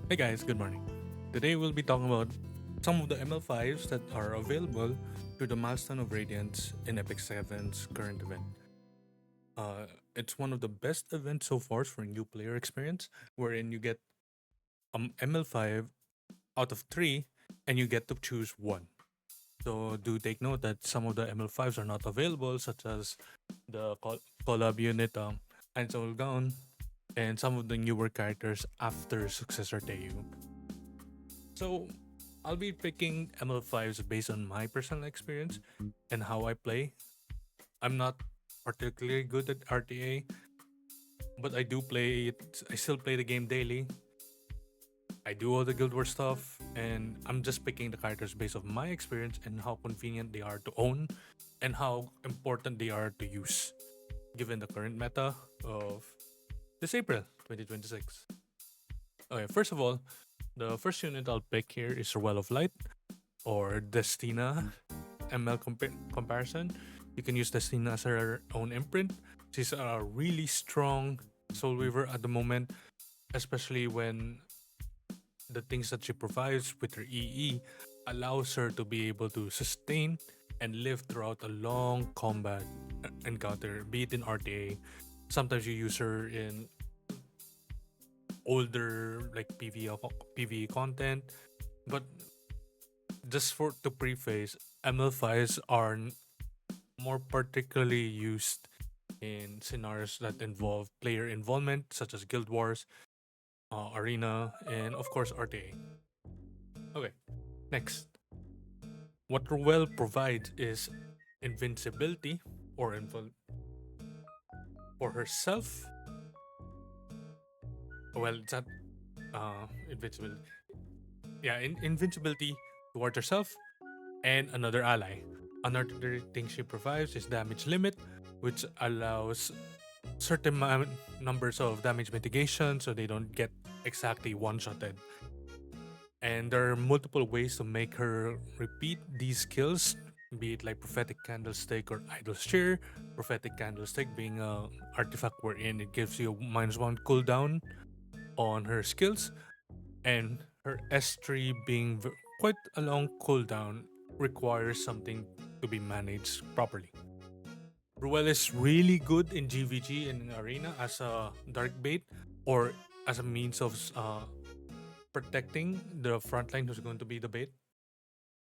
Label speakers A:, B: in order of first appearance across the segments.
A: Hey guys, good morning. Today we'll be talking about some of the ML5s that are available through the Milestone of Radiance in Epic 7's current event. It's one of the best events so far for a new player experience, wherein you get ML5 out of 3 and you get to choose one. So do take note that some of the ML5s are not available, such as the collab unit Einzel Gown and some of the newer characters after Successor Teu. So I'll be picking ML5s based on my personal experience and how I play. I'm not particularly good at RTA, but I do play it. I still play the game daily. I do all the Guild Wars stuff, and I'm just picking the characters based on my experience and how convenient they are to own and how important they are to use, given the current meta of this April 2026. Okay, first of all, the first unit I'll pick here is Well of Light or Destina ML comparison. You can use Destina as her own imprint. She's a really strong Soul Weaver at the moment, especially when the things that she provides with her EE allows her to be able to sustain and live throughout a long combat encounter, be it in RTA. Sometimes you use her in older like PvE content, but just for to preface, ML5s are more particularly used in scenarios that involve player involvement, such as Guild Wars, Arena, and of course RTA. Okay, next. What Ruel provides is invincibility or for herself. Well, it's not invincibility. Yeah, invincibility towards herself and another ally. Another thing she provides is damage limit, which allows certain numbers of damage mitigation so they don't get exactly one-shotted. And there are multiple ways to make her repeat these skills, be it like Prophetic Candlestick or Idol's Cheer. Prophetic Candlestick being a artifact wherein it gives you -1 cooldown on her skills, and her S3 being quite a long cooldown requires something to be managed properly. Ruel is really good in GVG and in Arena as a dark bait or as a means of protecting the frontline who's going to be the bait.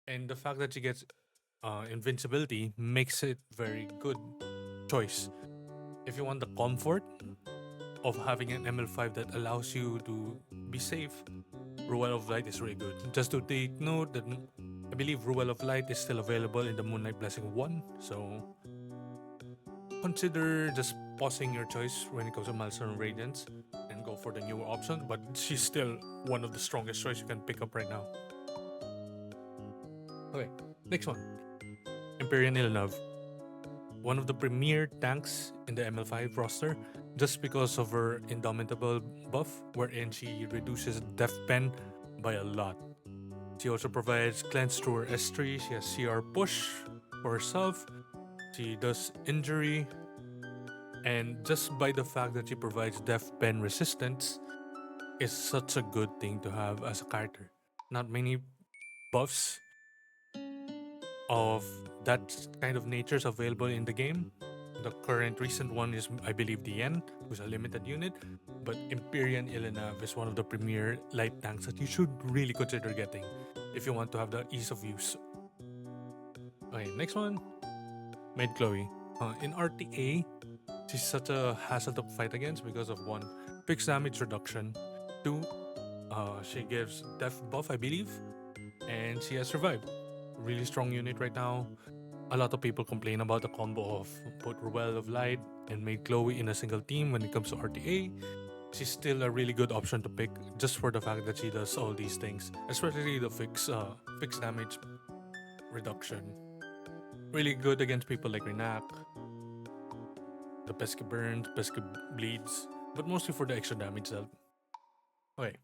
A: And the fact that she gets invincibility makes it very good choice. If you want the comfort of having an ML5 that allows you to be safe, Ruel of Light is really good. Just to take note that I believe Ruel of Light is still available in the Moonlight Blessing 1, so consider just pausing your choice when it comes to Milestone Radiance and go for the newer option, but she's still one of the strongest choice you can pick up right now. Okay, next one. Empyrean Ilnov. One of the premier tanks in the ML5 roster just because of her Indomitable buff, wherein she reduces Death Pen by a lot. She also provides cleanse through her S3. She has CR push for herself. She does injury. And just by the fact that she provides Death Pen resistance is such a good thing to have as a character. Not many buffs of that kind of nature is available in the game. The current recent one is, I believe, the Yen, who's a limited unit. But Empyrean Ilinav is one of the premier light tanks that you should really consider getting if you want to have the ease of use. Okay, next one, Maid Chloe. In RTA, she's such a hassle to fight against because of one, fixed damage reduction. Two, she gives death buff, I believe, and she has survived. Really strong unit right now. A lot of people complain about the combo of both Ruel of Light and Maid Chloe in a single team when it comes to RTA. She's still a really good option to pick just for the fact that she does all these things, especially the fixed damage reduction. Really good against people like Renak, the Pesky Burns, Pesky Bleeds, but mostly for the extra damage dealt. Okay,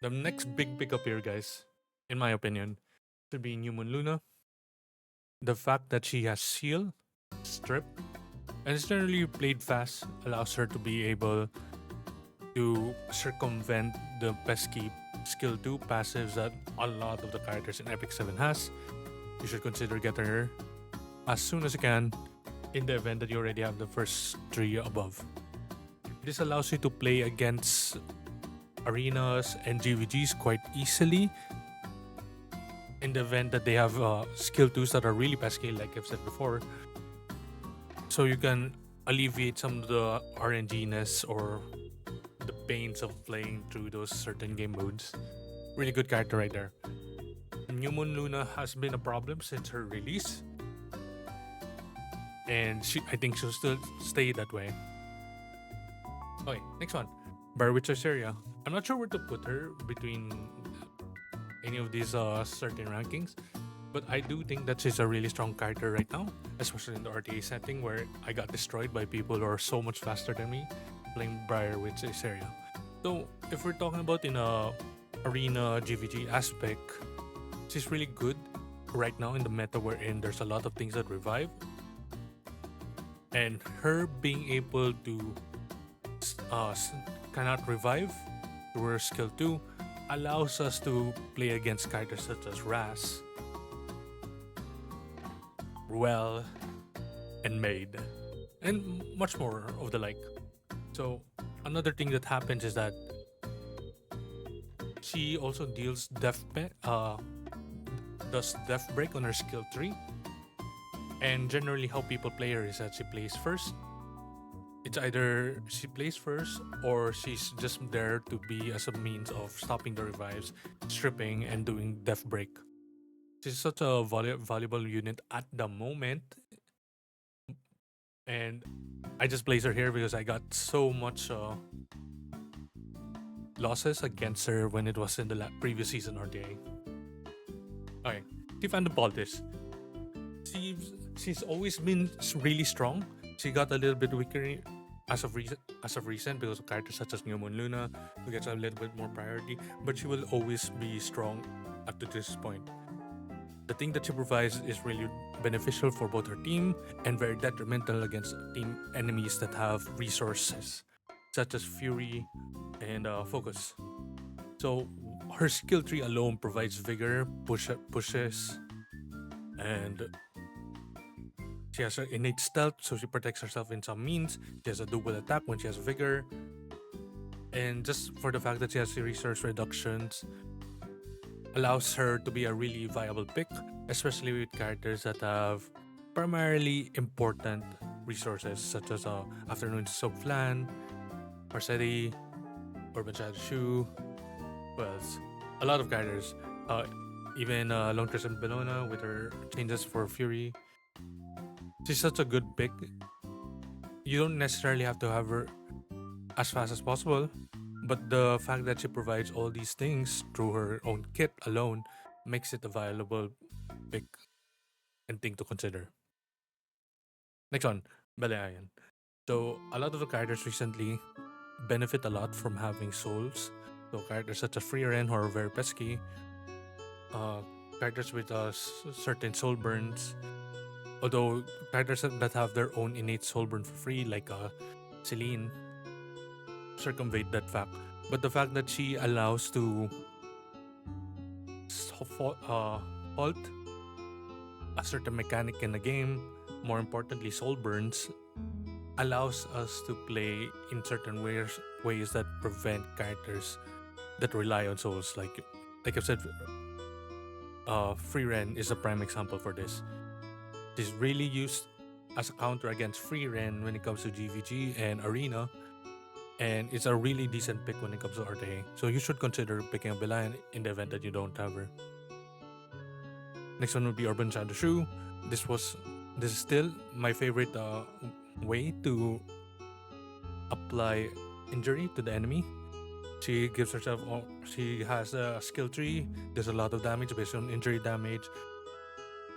A: the next big pickup here, guys, in my opinion, should be New Moon Luna. The fact that she has Seal, Strip, and is generally played fast allows her to be able to circumvent the pesky skill 2 passives that a lot of the characters in epicseven has. You should consider getting her as soon as you can in the event that you already have the first 3 above. This allows you to play against arenas and GVGs quite easily in the event that they have skill 2s that are really pesky, like I've said before. So you can alleviate some of the RNG-ness or the pains of playing through those certain game modes. Really good character right there. New Moon Luna has been a problem since her release, and I think she'll still stay that way. Okay, next one. Barwitch Syria. I'm not sure where to put her between any of these certain rankings, but I do think that she's a really strong character right now, especially in the RTA setting where I got destroyed by people who are so much faster than me playing Briarwitch Syria. So if we're talking about in a arena GVG aspect, she's really good right now in the meta wherein there's a lot of things that revive, and her being able to cannot revive through her skill 2 allows us to play against characters such as Ras, Ruel, and Maid, and much more of the like. So another thing that happens is that she also deals does death break on her skill 3, and generally how people play her is that she plays first. It's either she plays first or she's just there to be as a means of stopping the revives, stripping, and doing death break. She's such a valuable unit at the moment, and I just place her here because I got so much losses against her when it was in the previous season RTA. Okay, Tiffany the Baltis. She's always been really strong. She got a little bit weaker as of recent because of characters such as New Moon Luna, who gets a little bit more priority, but she will always be strong up to this point. The thing that she provides is really beneficial for both her team and very detrimental against team enemies that have resources such as Fury and Focus. So her skill 3 alone provides vigor, pushes, and she has an innate stealth, so she protects herself in some means. She has a double attack when she has vigor, and just for the fact that she has resource reductions allows her to be a really viable pick, especially with characters that have primarily important resources such as Afternoon Soap Flan, Marsetti, Urban Shadow Shoe. Well, a lot of characters. Even Long Crescent Bellona with her changes for Fury. She's such a good pick. You don't necessarily have to have her as fast as possible, but the fact that she provides all these things through her own kit alone makes it a viable pick and thing to consider. Next one, Beliayan. So a lot of the characters recently benefit a lot from having souls. So characters such as Freeren who are very pesky, characters with certain soul burns. Although characters that have their own innate soul burn for free, like Celine, circumvent that fact. But the fact that she allows to halt a certain mechanic in the game, more importantly soul burns, allows us to play in certain ways that prevent characters that rely on souls. Like I've said, Freeren is a prime example for this. She's really used as a counter against Freeren when it comes to GVG and Arena, and it's a really decent pick when it comes to RTA. So you should consider picking up Belian in the event that you don't have her. Next one would be Urban Shadow Shoe. This is still my favorite way to apply injury to the enemy. She gives herself. She has a skill tree. There's a lot of damage based on injury damage.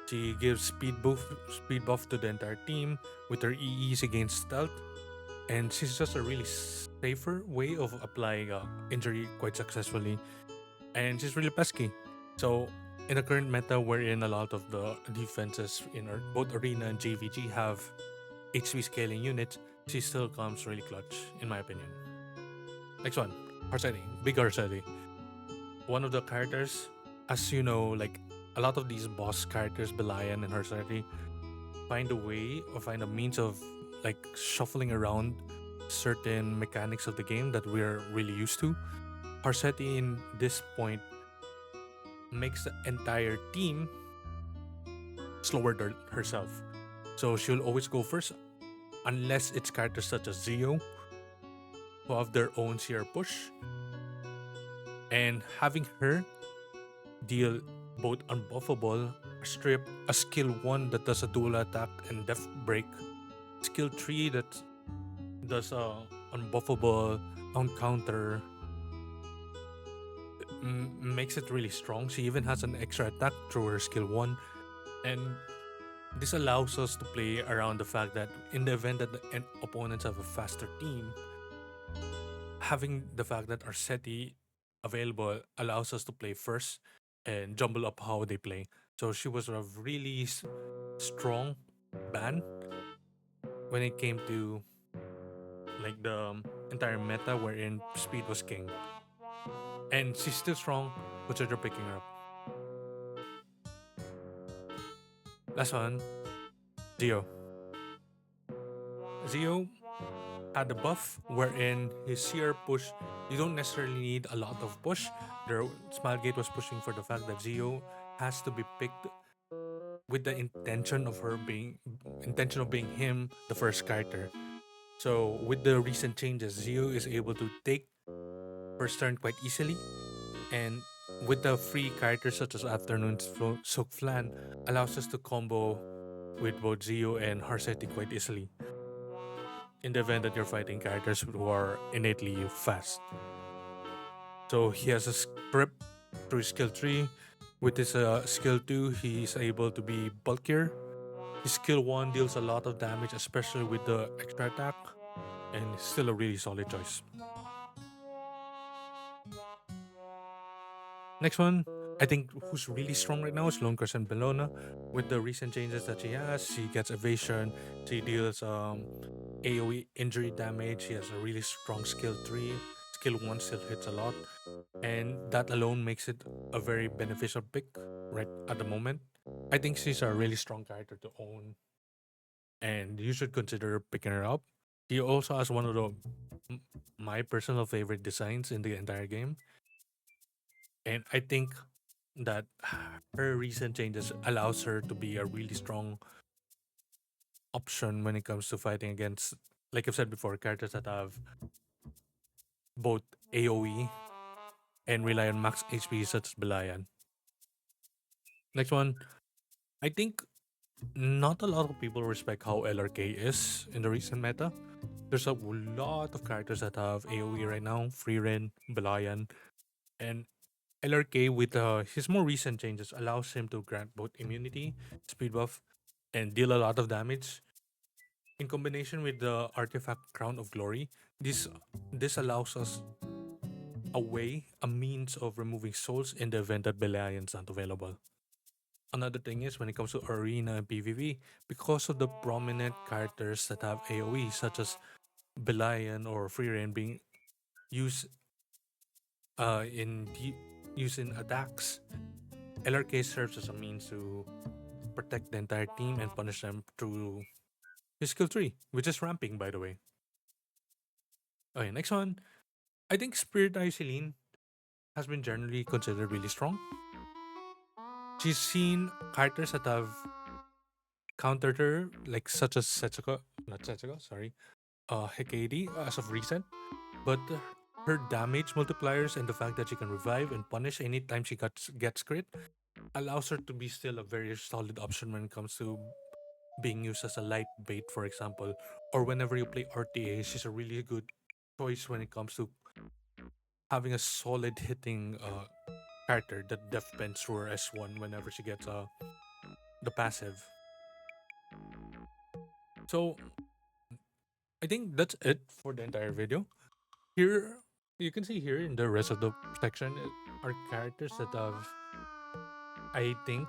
A: She gives speed buff to the entire team with her EEs against stealth, and she's just a really safer way of applying injury quite successfully. And she's really pesky. So in the current meta, wherein a lot of the defenses in both Arena and JVG have HP scaling units, she still comes really clutch, in my opinion. Next one, Harsetti, big Harsetti. One of the characters, as you know, like a lot of these boss characters, Belian and Harsetti, find a way or find a means of like shuffling around certain mechanics of the game that we're really used to. Harsetti in this point makes the entire team slower herself. So she'll always go first unless it's characters such as Zio who have their own CR push. And having her deal both unbuffable, strip, a skill 1 that does a dual attack and def break, skill 3 that does a unbuffable on counter, makes it really strong. She even has an extra attack through her skill 1, and this allows us to play around the fact that in the event that the opponents have a faster team, having the fact that Arceti available allows us to play first and jumble up how they play. So she was a really strong ban when it came to like the entire meta wherein speed was king. And she's still strong, consider picking her up. Last one, Zio. Zio had a buff wherein his CR push, you don't necessarily need a lot of push. There, Smilegate was pushing for the fact that Zio has to be picked with the intention of being him, the first character. So with the recent changes, Zio is able to take first turn quite easily, and with the free characters such as Afternoon Soak Flan, allows us to combo with both Zio and Harsetti quite easily in the event that you're fighting characters who are innately fast. So he has a script through skill 3. With his skill 2, he's able to be bulkier. His skill 1 deals a lot of damage, especially with the extra attack, and still a really solid choice. Next one, I think who's really strong right now is Lone Crescent Bellona. With the recent changes that she has, she gets evasion, she deals AoE injury damage, she has a really strong skill 3. Skill 1 still hits a lot, and that alone makes it a very beneficial pick right at the moment. I think she's a really strong character to own, and you should consider picking her up. She also has one of the my personal favorite designs in the entire game, and I think that her recent changes allows her to be a really strong option when it comes to fighting against, like I've said before, characters that have both AoE and rely on max HP such as Belian. Next one, I think not a lot of people respect how LRK is in the recent meta. There's a lot of characters that have AoE right now, Freerin, Belian, and LRK with his more recent changes allows him to grant both immunity, speed buff, and deal a lot of damage. In combination with the artifact Crown of Glory, this allows us a way, a means of removing souls in the event that Belian's not available. Another thing is when it comes to arena and PvP, because of the prominent characters that have AoE, such as Belian or Freeran being used in using attacks, LRK serves as a means to protect the entire team and punish them through his skill 3, which is ramping, by the way. Okay, next one. I think Spirit Iceline has been generally considered really strong. She's seen characters that have countered her, like such as Setsuka, not Setsuka, sorry, Hekady as of recent. But her damage multipliers and the fact that she can revive and punish anytime she gets crit allows her to be still a very solid option when it comes to being used as a light bait, for example, or whenever you play RTA, she's a really good choice when it comes to having a solid hitting character that def bends through her S1 whenever she gets the passive. So I think that's it for the entire video. Here you can see here in the rest of the section are characters that I think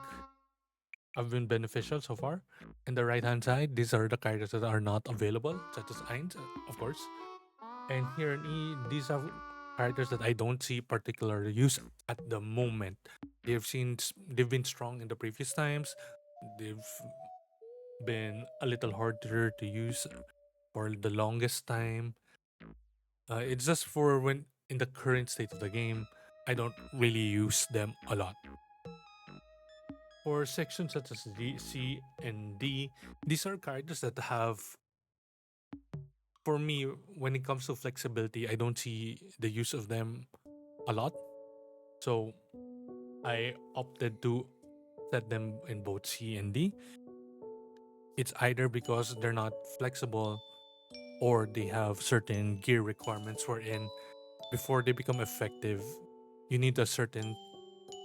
A: have been beneficial so far. In the right hand side, these are the characters that are not available, such as Ainz, of course. And here in E, these are characters that I don't see particular use at the moment. They've been strong in the previous times. They've been a little harder to use for the longest time. It's just for when in the current state of the game, I don't really use them a lot. For sections such as D, C, and D, these are characters that have, for me, when it comes to flexibility, I don't see the use of them a lot. So I opted to set them in both C and D. It's either because they're not flexible or they have certain gear requirements wherein before they become effective, you need a certain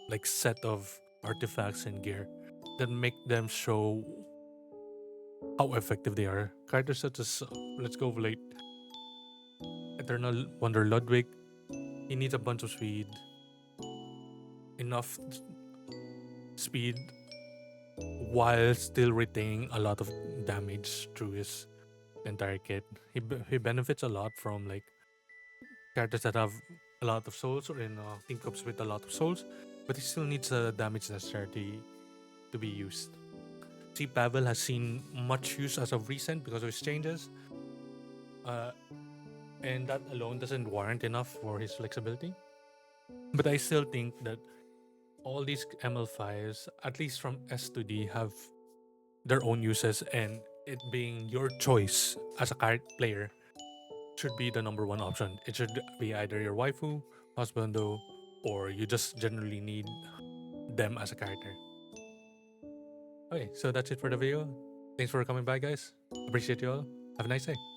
A: like set of artifacts and gear that make them show how effective they are. Characters such as let's go late Eternal Wonder Ludwig. He needs a bunch of speed, enough speed while still retaining a lot of damage through his entire kit. He benefits a lot from like characters that have a lot of souls or in team cups with a lot of souls, but he still needs the damage necessary to be used. See, Pavel has seen much use as of recent because of his changes, uh, and that alone doesn't warrant enough for his flexibility. But I still think that all these ML5s, at least from S to D, have their own uses, and it being your choice as a card player should be the number one option. It should be either your waifu, husbando, or you just generally need them as a character. Okay, so that's it for the video. Thanks for coming by, guys. Appreciate you all. Have a nice day.